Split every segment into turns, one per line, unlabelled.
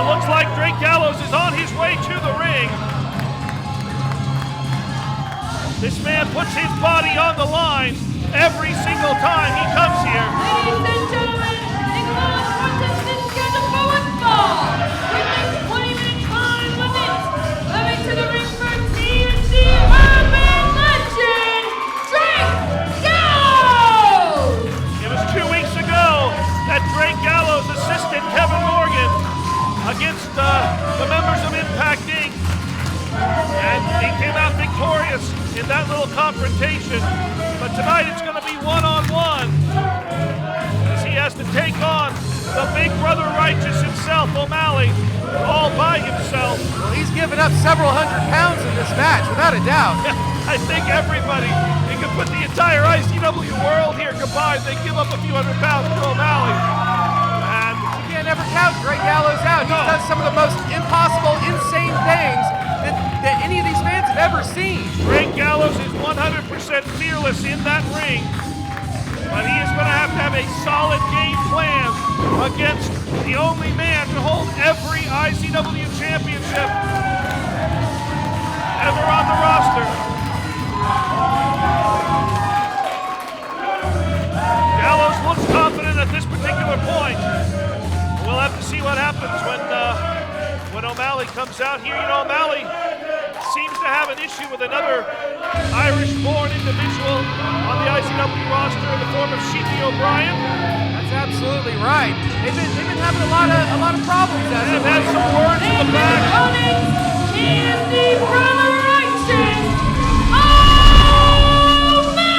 it looks like Drake Gallows is on his way to the ring. This man puts his body on the line every single time he comes here.
Ladies and gentlemen, Nicholas contest is scheduled for one fall. With this 20-minute time limit, coming to the ring for TNT Urban Legend, Drake Gallows!
It was 2 weeks ago that Drake Gallows assisted Kevin Morgan against the members of Impact Inc. And he came out victorious in that little confrontation. But tonight it's going to be one-on-one as he has to take on the Big Brother Righteous himself, O'Malley, all by himself.
Well, he's given up several hundred pounds in this match, without a doubt.
I think everybody, you could put the entire IZW world here combined, they give up a few hundred pounds to O'Malley. And
You can't ever count Drake Gallows out. He does some of the most impossible, insane things that any of these fans have ever seen.
Drake Gallows is 100% fearless in that ring, but he is going to have a solid game plan against the only man to hold every IZW championship ever on the roster. Gallows looks confident at this particular point. We'll have to see what happens when O'Malley comes out here. You know, O'Malley seems to have an issue with another Irish-born individual on the IZW roster in the form of Sheepy O'Brien.
That's absolutely right. They've been having a lot of problems.
They've had some words in the back.
TNT Brother Righteous, O'Malley!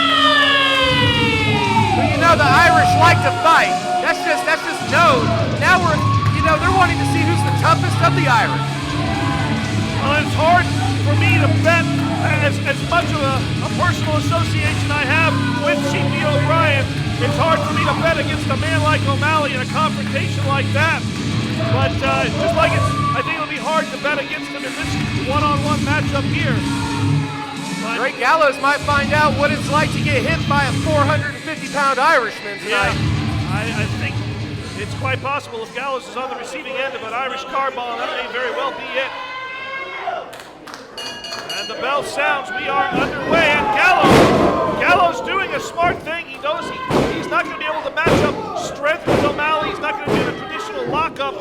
Well, you know the Irish like to fight. That's just known. Now they're wanting to see who's the toughest of the Irish.
Well, it's hard for me to bet as much of a personal association I have with Sheepy O'Brien. It's hard for me to bet against a man like O'Malley in a confrontation like that. But just like I think it'll be hard to bet against him in this one-on-one matchup here. But
Drake Gallows might find out what it's like to get hit by a 450-pound Irishman tonight.
yeah, I think it's quite possible if Gallows is on the receiving end of an Irish car ball, that may very well be it. And the bell sounds, we are underway, and Gallows doing a smart thing. He knows he's not going to be able to match up strength with O'Malley. He's not going to do the traditional lockup,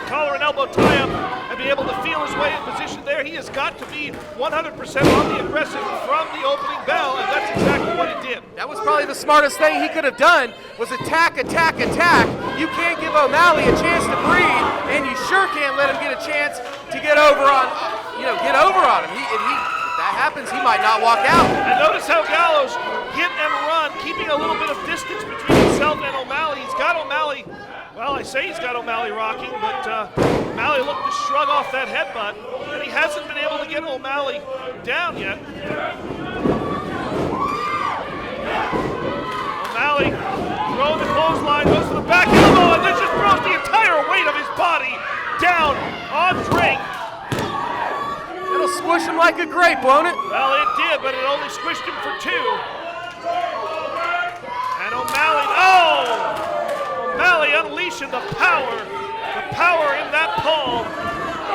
collar and elbow tie-up, and be able to feel his way in position there. He has got to be 100% on the aggressive from the opening bell, and that's exactly what he did.
That was probably the smartest thing he could have done, was attack, attack, attack. You can't give O'Malley a chance to breathe, and you sure can't let him get a chance to get over on him. If that happens, he might not walk out.
And notice how Gallows hit and run, keeping a little bit of distance between himself and O'Malley. He's got O'Malley, well, I say he's got O'Malley rocking, but O'Malley looked to shrug off that headbutt, and he hasn't been able to get O'Malley down yet. O'Malley throwing the clothesline, goes to the back elbow, and then just throws the entire weight of his body down on Drake.
It'll squish him like a grape, won't it?
Well, it did, but it only squished him for two. And O'Malley unleashing the power in that palm.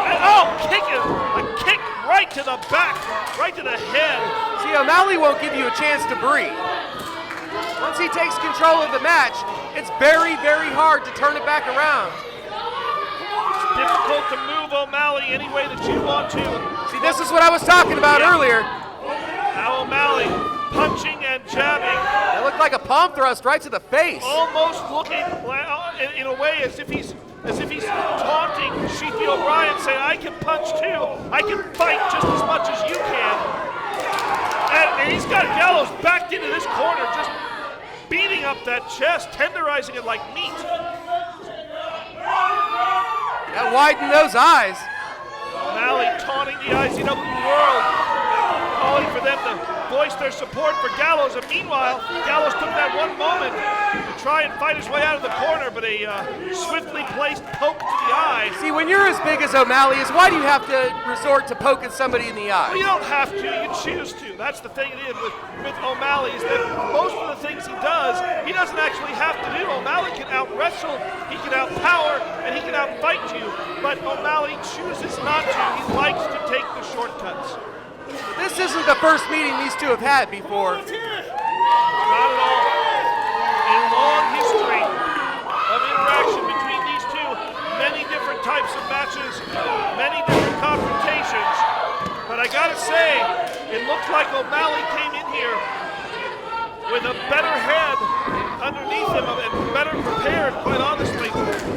And a kick right to the back, right to the head.
See, O'Malley won't give you a chance to breathe. Once he takes control of the match, it's very, very hard to turn it back around.
It's difficult to move O'Malley any way that you want to.
See, this is what I was talking about earlier.
Now O'Malley punching and jabbing.
That looked like a palm thrust right to the face.
Almost looking in a way as if he's taunting Sheepy O'Brien, saying, I can punch too. I can fight just as much as you can. And he's got Gallows backed into this corner, just beating up that chest, tenderizing it like meat.
That widened those eyes.
O'Malley taunting the IZW world, calling for them to voice their support for Gallows. And meanwhile, Gallows took that one moment to try and fight his way out of the corner, but a swiftly placed poke to the eye.
See, when you're as big as O'Malley is, why do you have to resort to poking somebody in the eye?
Well, you don't have to, you choose to. That's the thing it is with O'Malley, is that most of the things he doesn't actually have to do. O'Malley can out-wrestle, he can out-power, and he can outfight you, but O'Malley chooses not to. He likes to take the shortcuts.
This isn't the first meeting these two have had before.
Not at all. A long history of interaction between these two. Many different types of matches, many different confrontations. But I gotta say, it looked like O'Malley came in here with a better head underneath him and better prepared, quite honestly,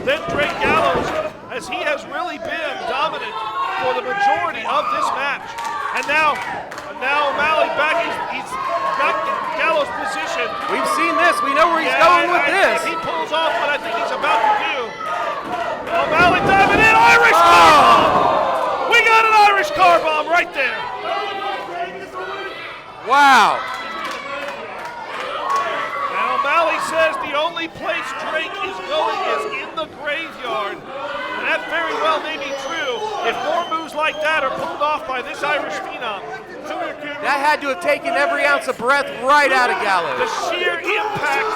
than Drake Gallows, as he has really been dominant for the majority of this match. And now O'Malley back, he's got Gallows' position.
We've seen this. We know where he's going with this.
If he pulls off what I think he's about to do, O'Malley diving in, Irish car bomb! We got an Irish car bomb right there.
Wow.
And O'Malley says the only place Drake is going is in the graveyard. And that very well may be true if more moves like that are pulled off by this Irish phenom.
That had to have taken every ounce of breath right out of Gallows.
The sheer impact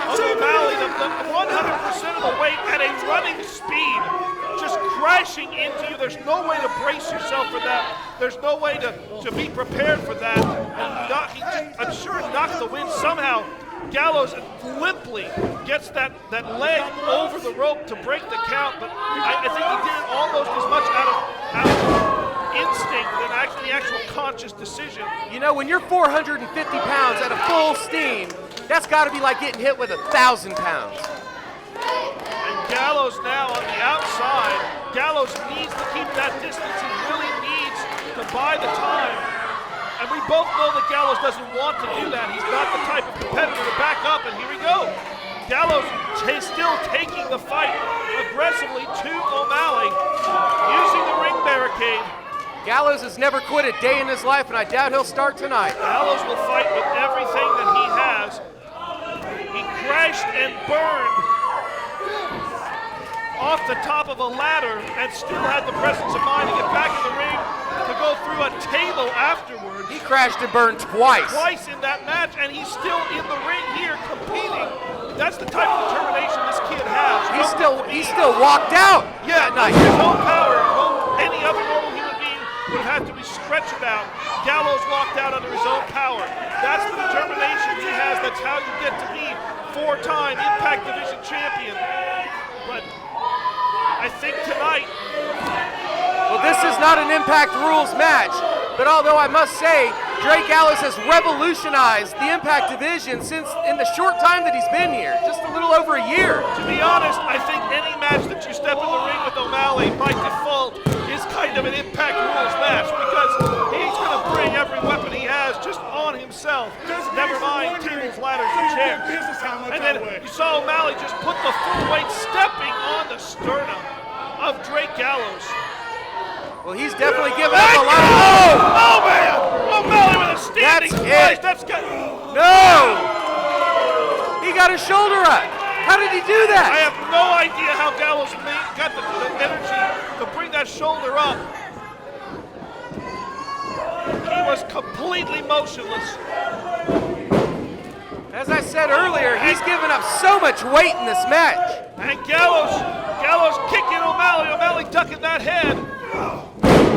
of O'Malley, the 100% of the weight at a running speed, just crashing into you. There's no way to brace yourself for that. There's no way to be prepared for that. And I'm sure it knocked the wind somehow. Gallows limply gets that leg over the rope to break the count, but I think he did it almost as much out of instinct than actually the actual conscious decision.
You know, when you're 450 pounds at a full steam, that's got to be like getting hit with 1,000 pounds.
And Gallows now on the outside. Gallows needs to keep that distance. He really needs to buy the time. And we both know that Gallows doesn't want to do that. He's not the type of competitor to back up, and here we go. Gallows still taking the fight aggressively to O'Malley, using the ring barricade.
Gallows has never quit a day in his life, and I doubt he'll start tonight.
Gallows will fight with everything that he has. He crashed and burned off the top of a ladder and still had the presence of mind to get back in the ring to go through a table afterwards.
He crashed and burned twice.
Twice in that match, and he's still in the ring here competing. That's the type of determination this kid has.
He still walked out that night.
His own power. Any other normal human being would have to be stretched out. Gallows walked out under his own power. That's the determination he has. That's how you get to be four-time Impact Division champion. But I think tonight,
well, this is not an Impact Rules match, but although I must say, Drake Gallows has revolutionized the Impact Division since in the short time that he's been here, just a little over a year.
To be honest, I think any match that you step in the ring with O'Malley by default is kind of an Impact Rules match because he's going to bring every weapon he has just on himself. Never mind tables, ladders, and chairs. And then you saw O'Malley just put the full weight stepping on the sternum of Drake Gallows.
Well, he's definitely giving up a lot.
Oh, man! O'Malley with a standing splash. That's good.
No! He got his shoulder up. How did he do that?
I have no idea how Gallows got the energy to bring that shoulder up. He was completely motionless.
As I said earlier, he's given up so much weight in this match.
And Gallows kicking O'Malley. O'Malley ducking that head.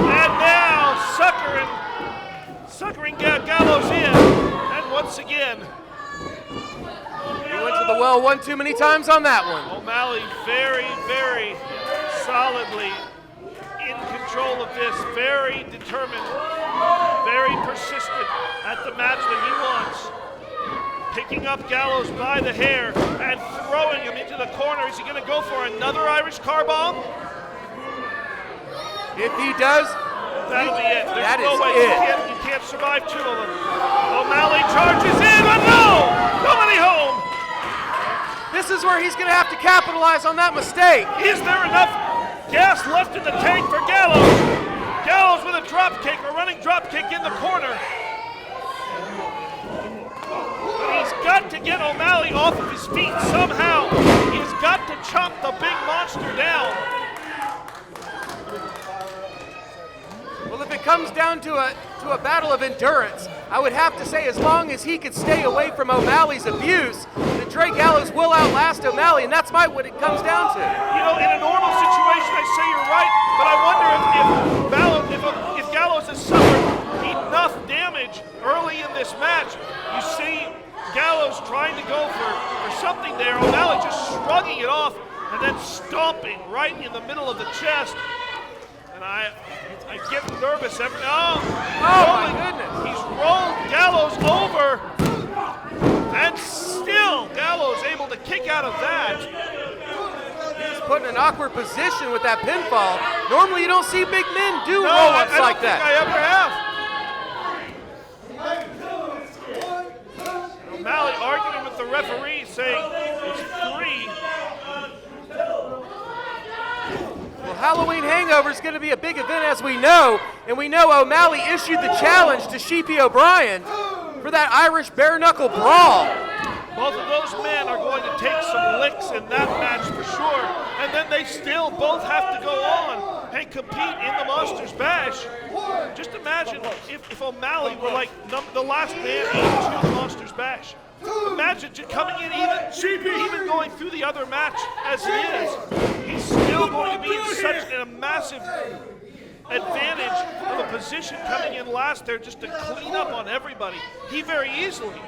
And now suckering Gallows in. And once again,
he went to the well one too many times on that one.
O'Malley very, very solidly in control of this, very determined, very persistent at the match that he wants. Picking up Gallows by the hair and throwing him into the corner. Is he going to go for another Irish car bomb?
If he does,
that'll be it. There's no way. You can't survive two of them. O'Malley charges in, but no! Nobody home!
This is where he's going to have to capitalize on that mistake.
Is there enough gas left in the tank for Gallows? Gallows with a drop kick, a running drop kick in the corner. But he's got to get O'Malley off of his feet somehow. He's got to chop the big monster down.
Well, if it comes down to a battle of endurance, I would have to say as long as he could stay away from O'Malley's abuse, that Drake Gallows will outlast O'Malley, and that's what it comes down to.
You know, in a normal situation, Gallows trying to go for something there. O'Malley just shrugging it off and then stomping right in the middle of the chest. And I get nervous every now.
Oh my goodness.
He's rolled Gallows over. And still Gallows able to kick out of that.
He's put in an awkward position with that pinfall. Normally you don't see big men do
No,
roll-ups
I
like
don't
that.
think I ever have. O'Malley arguing with the referee, saying it's 3.
Well, Halloween Hangover is going to be a big event, as we know, and we know O'Malley issued the challenge to Sheepy O'Brien for that Irish bare knuckle brawl.
Both of those men are going to take some licks in that match for sure, and then they still both have to go on and compete in the Monsters Bash. Just imagine if O'Malley were like the last man into the Monsters Bash. Imagine just coming in even going through the other match as he is. He's still going to be in such a massive advantage of a position coming in last there just to clean up on everybody. He very easily,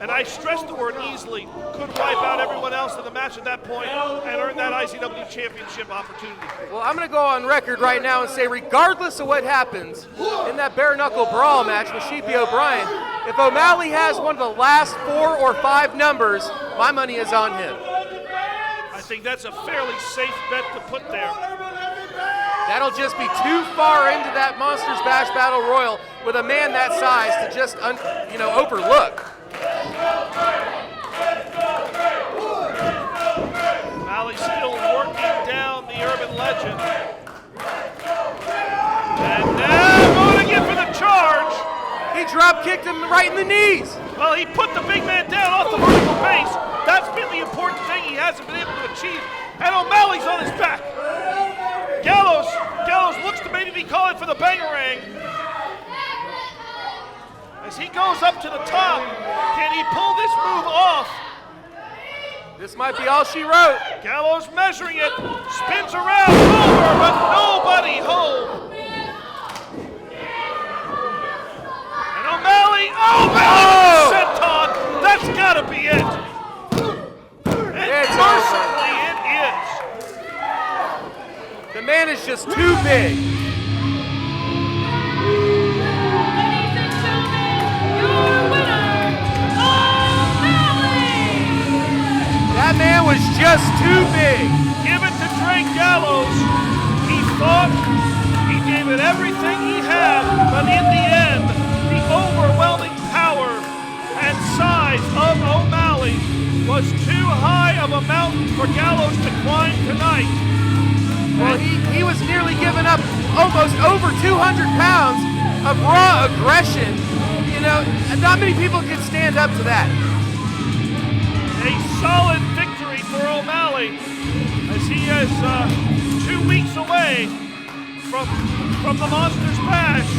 and I stress the word easily, could wipe out everyone else in the match at that point and earn that IZW championship opportunity.
Well, I'm going to go on record right now and say, regardless of what happens in that bare knuckle brawl match with Sheepy O'Brien, if O'Malley has one of the last 4 or 5 numbers, my money is on him.
I think that's a fairly safe bet to put there.
That'll just be too far into that Monsters Bash Battle Royal with a man that size to just overlook.
O'Malley still working down the urban legend. And now going again for the charge.
He drop kicked him right in the knees.
Well, he put the big man down off the vertical base. That's been the important thing he hasn't been able to achieve. And O'Malley's on his back. Gallows looks to maybe be calling for the bangarang. As he goes up to the top, can he pull this move off?
This might be all she wrote.
Gallows measuring it, spins around, over, but nobody home. And O'Malley senton, that's gotta be it. And mercifully it is.
The man is just too big. That man was just too big.
Give it to Drake Gallows. He thought he gave it everything he had, but in the end, the overwhelming power and size of O'Malley was too high of a mountain for Gallows to climb tonight.
Well, he was nearly giving up almost over 200 pounds of raw aggression. Not many people can stand up to that.
A solid victory for O'Malley as he is 2 weeks away from the Monsters Bash.